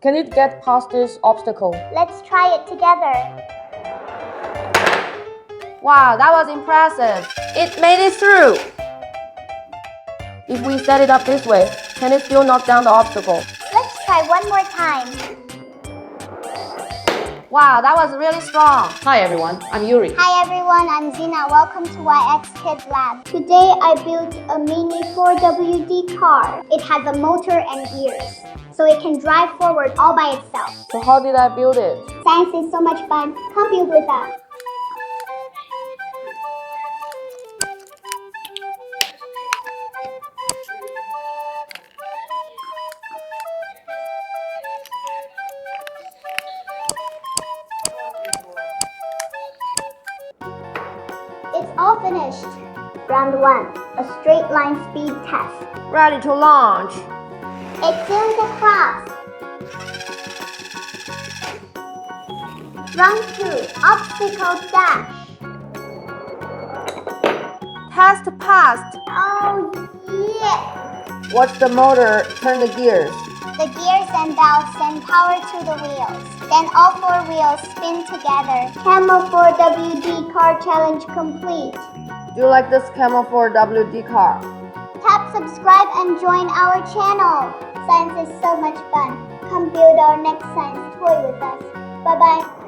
Can it get past this obstacle? Let's try it together. Wow, that was impressive. It made it through. If we set it up this way, can it still knock down the obstacle? Let's try one more time. Wow, that was really strong. Hi everyone, I'm Yuri. Hi everyone, I'm Xena. Welcome to YX Kids Lab. Today I built a mini 4WD car. It has a motor and gears, so it can drive forward all by itself. So how did I build it? Science is so much fun. Come build with us. It's all finished. Round 1, a straight line speed test. Ready to launch. It's zoomed across. Round 2, obstacle dash. Test passed. Oh yeah! Watch the motor turn the gears. The gears and belts send power to the wheels. Then all 4 wheels spin together. Camo 4WD car challenge complete. Do you like this Camo 4WD car? Tap subscribe and join our channel. Science is so much fun. Come build our next science toy with us. Bye bye.